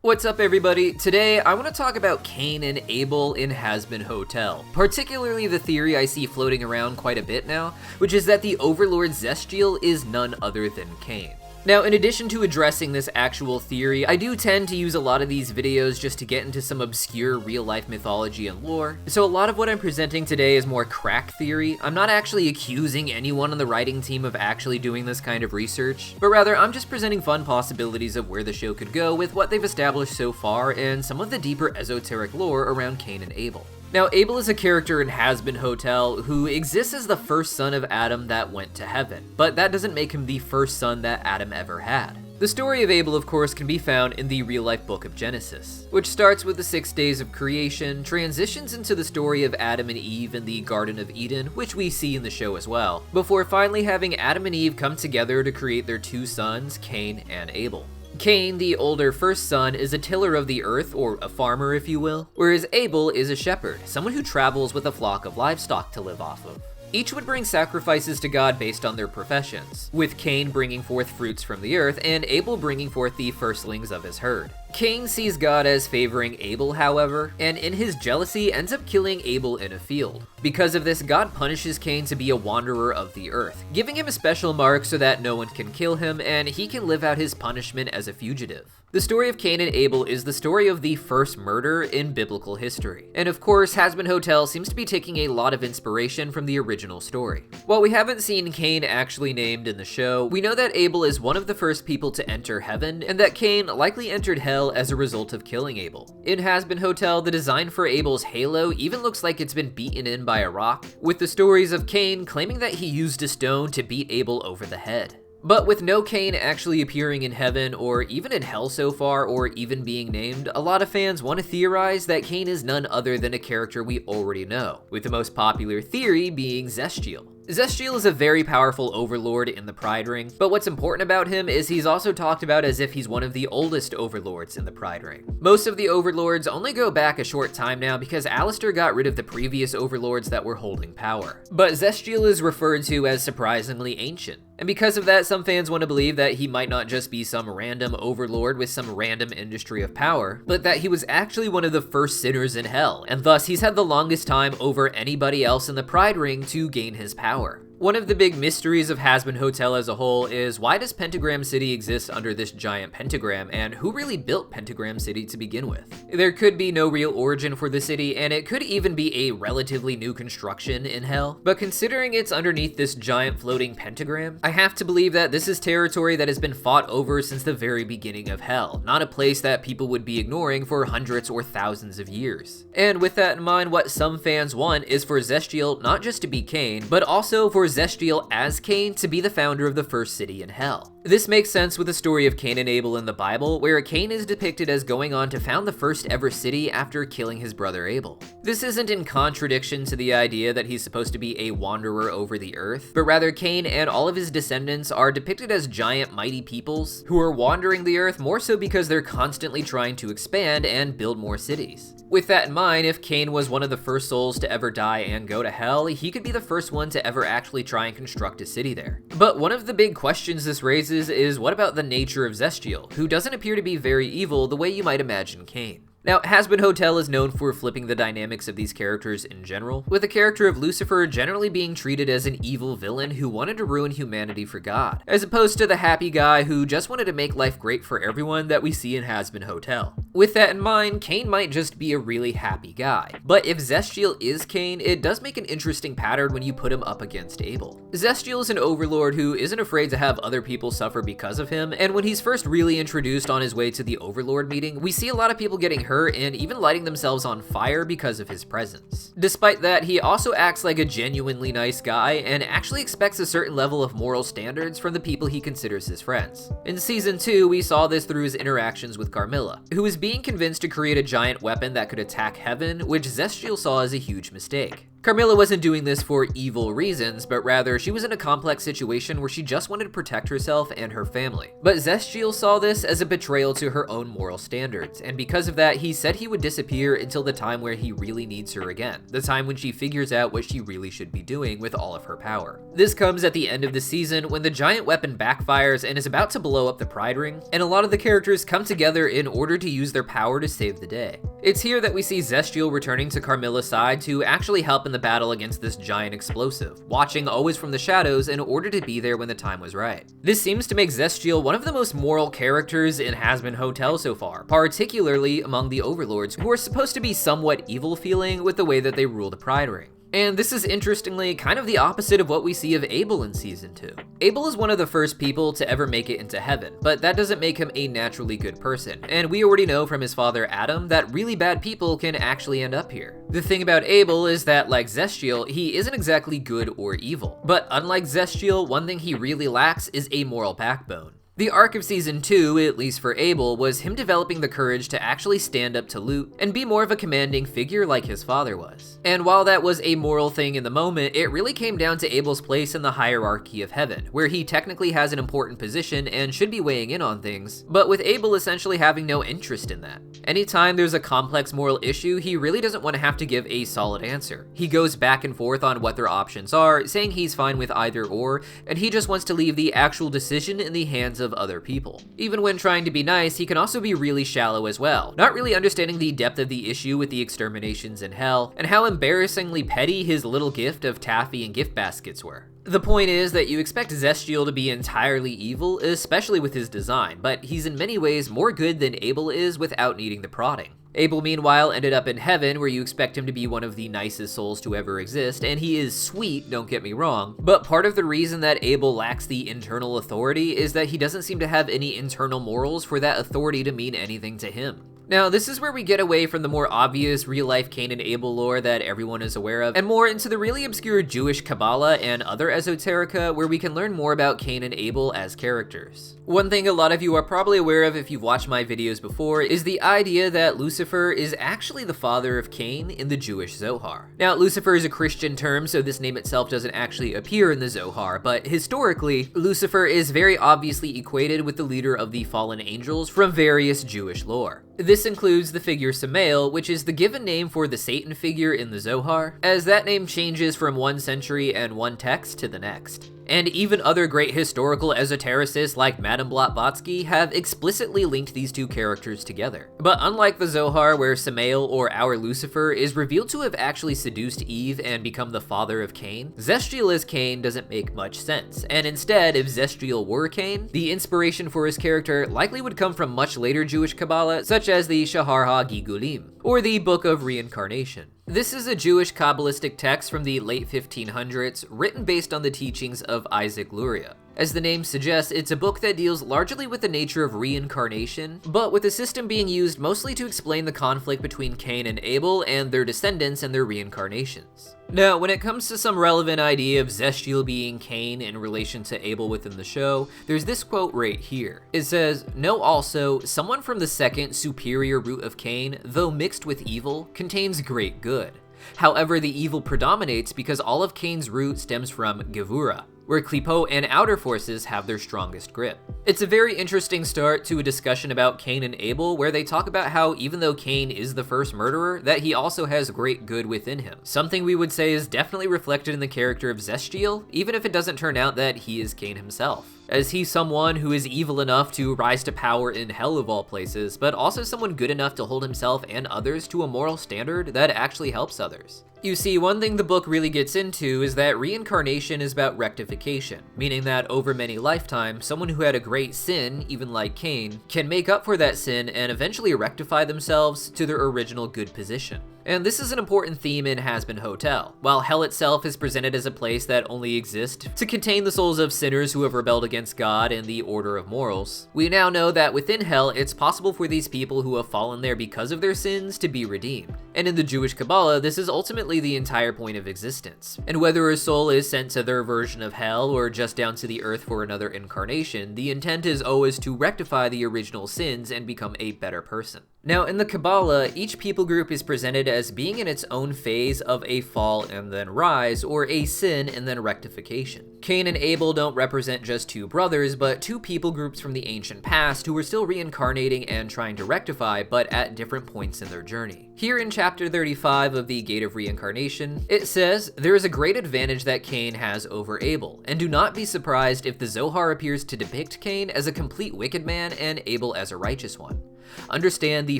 What's up everybody? Today I want to talk about Cain and Abel in Hazbin Hotel, particularly the theory I see floating around quite a bit now, which is that the overlord Zestial is none other than Cain. Now, in addition to addressing this actual theory, I do tend to use a lot of these videos just to get into some obscure real-life mythology and lore, so a lot of what I'm presenting today is more crack theory. I'm not actually accusing anyone on the writing team of actually doing this kind of research, but rather I'm just presenting fun possibilities of where the show could go with what they've established so far and some of the deeper esoteric lore around Cain and Abel. Now, Abel is a character in Hazbin Hotel who exists as the first son of Adam that went to heaven, but that doesn't make him the first son that Adam ever had. The story of Abel, of course, can be found in the real-life book of Genesis, which starts with the 6 days of creation, transitions into the story of Adam and Eve in the Garden of Eden, which we see in the show as well, before finally having Adam and Eve come together to create their 2 sons, Cain and Abel. Cain, the older first son, is a tiller of the earth, or a farmer if you will, whereas Abel is a shepherd, someone who travels with a flock of livestock to live off of. Each would bring sacrifices to God based on their professions, with Cain bringing forth fruits from the earth and Abel bringing forth the firstlings of his herd. Cain sees God as favoring Abel, however, and in his jealousy ends up killing Abel in a field. Because of this, God punishes Cain to be a wanderer of the earth, giving him a special mark so that no one can kill him and he can live out his punishment as a fugitive. The story of Cain and Abel is the story of the first murder in biblical history. And of course, Hazbin Hotel seems to be taking a lot of inspiration from the original story. While we haven't seen Cain actually named in the show, we know that Abel is one of the first people to enter heaven, and that Cain likely entered hell as a result of killing Abel. In Hazbin Hotel, the design for Abel's halo even looks like it's been beaten in by a rock, with the stories of Cain claiming that he used a stone to beat Abel over the head. But with no Cain actually appearing in heaven or even in hell so far, or even being named, a lot of fans want to theorize that Cain is none other than a character we already know, with the most popular theory being Zestial. Zestial is a very powerful overlord in the Pride Ring, but what's important about him is he's also talked about as if he's one of the oldest overlords in the Pride Ring. Most of the overlords only go back a short time now because Alistair got rid of the previous overlords that were holding power. But Zestial is referred to as surprisingly ancient. And because of that, some fans want to believe that he might not just be some random overlord with some random industry of power, but that he was actually one of the first sinners in hell, and thus he's had the longest time over anybody else in the Pride Ring to gain his power. One of the big mysteries of Hazbin Hotel as a whole is why does Pentagram City exist under this giant pentagram, and who really built Pentagram City to begin with? There could be no real origin for the city, and it could even be a relatively new construction in hell, but considering it's underneath this giant floating pentagram, I have to believe that this is territory that has been fought over since the very beginning of hell, not a place that people would be ignoring for hundreds or thousands of years. And with that in mind, what some fans want is for Zestial not just to be Cain, but also for Zestial as Cain to be the founder of the first city in hell. This makes sense with the story of Cain and Abel in the Bible, where Cain is depicted as going on to found the first ever city after killing his brother Abel. This isn't in contradiction to the idea that he's supposed to be a wanderer over the earth, but rather Cain and all of his descendants are depicted as giant mighty peoples who are wandering the earth more so because they're constantly trying to expand and build more cities. With that in mind, if Cain was one of the first souls to ever die and go to hell, he could be the first one to ever actually try and construct a city there. But one of the big questions this raises is what about the nature of Zestial, who doesn't appear to be very evil the way you might imagine Cain. Now, Hazbin Hotel is known for flipping the dynamics of these characters in general, with the character of Lucifer generally being treated as an evil villain who wanted to ruin humanity for God, as opposed to the happy guy who just wanted to make life great for everyone that we see in Hazbin Hotel. With that in mind, Cain might just be a really happy guy, but if Zestial is Cain, it does make an interesting pattern when you put him up against Abel. Zestial is an overlord who isn't afraid to have other people suffer because of him, and when he's first really introduced on his way to the overlord meeting, we see a lot of people getting hurt and even lighting themselves on fire because of his presence. Despite that, he also acts like a genuinely nice guy and actually expects a certain level of moral standards from the people he considers his friends. In season 2, we saw this through his interactions with Carmilla, who was being convinced to create a giant weapon that could attack heaven, which Zestial saw as a huge mistake. Carmilla wasn't doing this for evil reasons, but rather she was in a complex situation where she just wanted to protect herself and her family. But Zestial saw this as a betrayal to her own moral standards, and because of that, he said he would disappear until the time where he really needs her again, the time when she figures out what she really should be doing with all of her power. This comes at the end of the season when the giant weapon backfires and is about to blow up the Pride Ring, and a lot of the characters come together in order to use their power to save the day. It's here that we see Zestial returning to Carmilla's side to actually help in the battle against this giant explosive, watching always from the shadows in order to be there when the time was right. This seems to make Zestial one of the most moral characters in Hazbin Hotel so far, particularly among the overlords, who are supposed to be somewhat evil feeling with the way that they rule the Pride Ring. And this is interestingly kind of the opposite of what we see of Abel in Season 2. Abel is one of the first people to ever make it into heaven, but that doesn't make him a naturally good person, and we already know from his father Adam that really bad people can actually end up here. The thing about Abel is that, like Zestial, he isn't exactly good or evil, but unlike Zestial, one thing he really lacks is a moral backbone. The arc of Season 2, at least for Abel, was him developing the courage to actually stand up to Lute and be more of a commanding figure like his father was. And while that was a moral thing in the moment, it really came down to Abel's place in the hierarchy of heaven, where he technically has an important position and should be weighing in on things, but with Abel essentially having no interest in that. Anytime there's a complex moral issue, he really doesn't want to have to give a solid answer. He goes back and forth on what their options are, saying he's fine with either or, and he just wants to leave the actual decision in the hands of other people. Even when trying to be nice, he can also be really shallow as well, not really understanding the depth of the issue with the exterminations in hell, and how embarrassingly petty his little gift of taffy and gift baskets were. The point is that you expect Zestial to be entirely evil, especially with his design, but he's in many ways more good than Abel is without needing the prodding. Abel, meanwhile, ended up in heaven, where you expect him to be one of the nicest souls to ever exist, and he is sweet, don't get me wrong, but part of the reason that Abel lacks the internal authority is that he doesn't seem to have any internal morals for that authority to mean anything to him. Now, this is where we get away from the more obvious real-life Cain and Abel lore that everyone is aware of, and more into the really obscure Jewish Kabbalah and other esoterica, where we can learn more about Cain and Abel as characters. One thing a lot of you are probably aware of if you've watched my videos before is the idea that Lucifer is actually the father of Cain in the Jewish Zohar. Now, Lucifer is a Christian term, so this name itself doesn't actually appear in the Zohar, but historically, Lucifer is very obviously equated with the leader of the fallen angels from various Jewish lore. This includes the figure Samael, which is the given name for the Satan figure in the Zohar, as that name changes from one century and one text to the next. And even other great historical esotericists like Madame Blavatsky have explicitly linked these two characters together. But unlike the Zohar, where Samael, or our Lucifer, is revealed to have actually seduced Eve and become the father of Cain, Zestial as Cain doesn't make much sense, and instead, if Zestial were Cain, the inspiration for his character likely would come from much later Jewish Kabbalah, such as the Shahar HaGilgulim, or the Book of Reincarnation. This is a Jewish Kabbalistic text from the late 1500s, written based on the teachings of Isaac Luria. As the name suggests, it's a book that deals largely with the nature of reincarnation, but with the system being used mostly to explain the conflict between Cain and Abel and their descendants and their reincarnations. Now, when it comes to some relevant idea of Zestial being Cain in relation to Abel within the show, there's this quote right here. It says, "Know also, someone from the second superior root of Cain, though mixed with evil, contains great good. However, the evil predominates because all of Cain's root stems from Gevura, where Klipot and outer forces have their strongest grip." It's a very interesting start to a discussion about Cain and Abel, where they talk about how even though Cain is the first murderer, that he also has great good within him. Something we would say is definitely reflected in the character of Zestial, even if it doesn't turn out that he is Cain himself, as he's someone who is evil enough to rise to power in hell of all places, but also someone good enough to hold himself and others to a moral standard that actually helps others. You see, one thing the book really gets into is that reincarnation is about rectification, meaning that over many lifetimes, someone who had a great sin, even like Cain, can make up for that sin and eventually rectify themselves to their original good position. And this is an important theme in Hazbin Hotel. While hell itself is presented as a place that only exists to contain the souls of sinners who have rebelled against God and the order of morals, we now know that within hell, it's possible for these people who have fallen there because of their sins to be redeemed. And in the Jewish Kabbalah, this is ultimately the entire point of existence. And whether a soul is sent to their version of hell or just down to the earth for another incarnation, the intent is always to rectify the original sins and become a better person. Now, in the Kabbalah, each people group is presented as being in its own phase of a fall and then rise, or a sin and then rectification. Cain and Abel don't represent just two brothers, but two people groups from the ancient past who were still reincarnating and trying to rectify, but at different points in their journey. Here in chapter 35 of the Gate of Reincarnation, it says, "There is a great advantage that Cain has over Abel, and do not be surprised if the Zohar appears to depict Cain as a complete wicked man and Abel as a righteous one. Understand the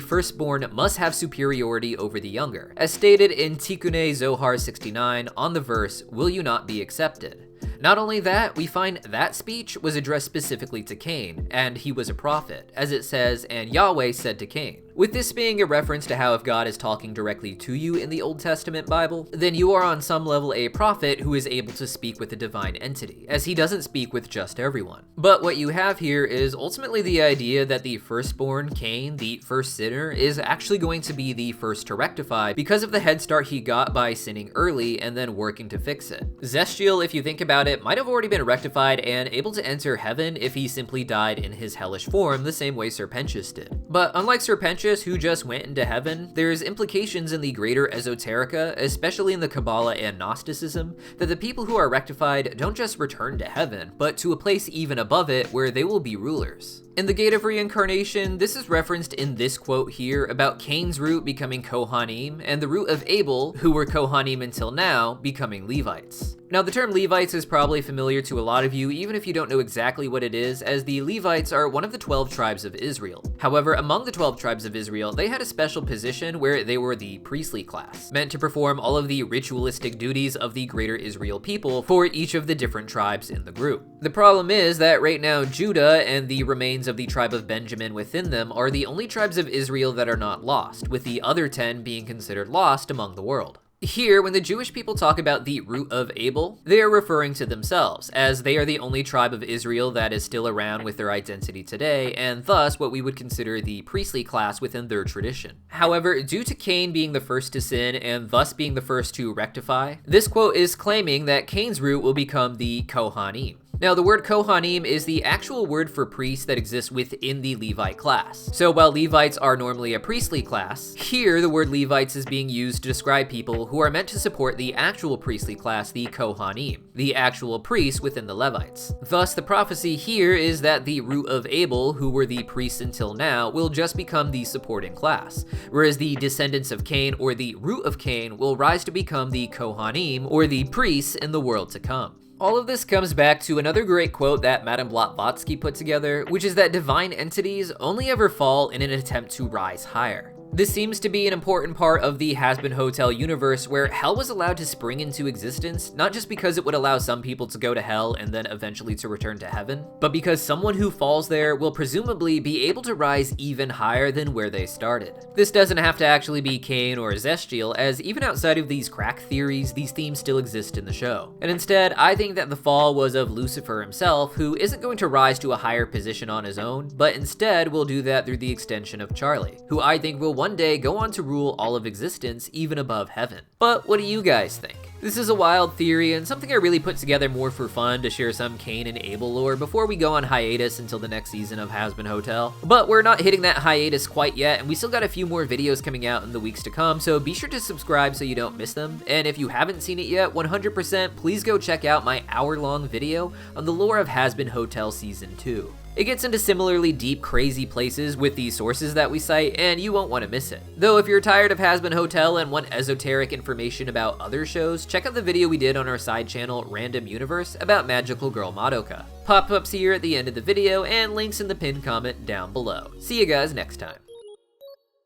firstborn must have superiority over the younger, as stated in Tikkun Zohar 69 on the verse, 'Will you not be accepted?' Not only that, we find that speech was addressed specifically to Cain, and he was a prophet, as it says, 'And Yahweh said to Cain.' With this being a reference to how if God is talking directly to you in the Old Testament Bible, then you are on some level a prophet who is able to speak with a divine entity, as he doesn't speak with just everyone. But what you have here is ultimately the idea that the firstborn, Cain, the first sinner, is actually going to be the first to rectify because of the head start he got by sinning early and then working to fix it. Zestial, if you think about it, might have already been rectified and able to enter heaven if he simply died in his hellish form the same way Serpentius did. But unlike Serpentius, who just went into heaven, there's implications in the greater Esoterica, especially in the Kabbalah and Gnosticism, that the people who are rectified don't just return to heaven, but to a place even above it where they will be rulers. In the Gate of Reincarnation, this is referenced in this quote here about Cain's root becoming Kohanim, and the root of Abel, who were Kohanim until now, becoming Levites. Now, the term Levites is probably familiar to a lot of you, even if you don't know exactly what it is, as the Levites are one of the 12 tribes of Israel. However, among the 12 tribes of Israel, they had a special position where they were the priestly class, meant to perform all of the ritualistic duties of the greater Israel people for each of the different tribes in the group. The problem is that right now, Judah and the remains of the tribe of Benjamin within them are the only tribes of Israel that are not lost, with the other 10 being considered lost among the world. Here, when the Jewish people talk about the root of Abel, they are referring to themselves, as they are the only tribe of Israel that is still around with their identity today, and thus what we would consider the priestly class within their tradition. However, due to Cain being the first to sin and thus being the first to rectify, this quote is claiming that Cain's root will become the Kohanim. Now, the word Kohanim is the actual word for priests that exists within the Levite class. So while Levites are normally a priestly class, here the word Levites is being used to describe people who are meant to support the actual priestly class, the Kohanim, the actual priests within the Levites. Thus, the prophecy here is that the root of Abel, who were the priests until now, will just become the supporting class, whereas the descendants of Cain, or the root of Cain, will rise to become the Kohanim, or the priests in the world to come. All of this comes back to another great quote that Madame Blavatsky put together, which is that divine entities only ever fall in an attempt to rise higher. This seems to be an important part of the Hazbin Hotel universe, where hell was allowed to spring into existence, not just because it would allow some people to go to hell and then eventually to return to heaven, but because someone who falls there will presumably be able to rise even higher than where they started. This doesn't have to actually be Cain or Zestial, as even outside of these crack theories, these themes still exist in the show. And instead, I think that the fall was of Lucifer himself, who isn't going to rise to a higher position on his own, but instead will do that through the extension of Charlie, who I think will one day go on to rule all of existence, even above heaven. But what do you guys think? This is a wild theory and something I really put together more for fun to share some Cain and Abel lore before we go on hiatus until the next season of Hazbin Hotel. But we're not hitting that hiatus quite yet, and we still got a few more videos coming out in the weeks to come, so be sure to subscribe so you don't miss them. And if you haven't seen it yet, 100% please go check out my hour-long video on the lore of Hazbin Hotel Season 2. It gets into similarly deep, crazy places with the sources that we cite, and you won't want to miss it. Though if you're tired of Hazbin Hotel and want esoteric information about other shows, check out the video we did on our side channel, Random Universe, about Magical Girl Madoka. Pop-ups here at the end of the video, and links in the pinned comment down below. See you guys next time.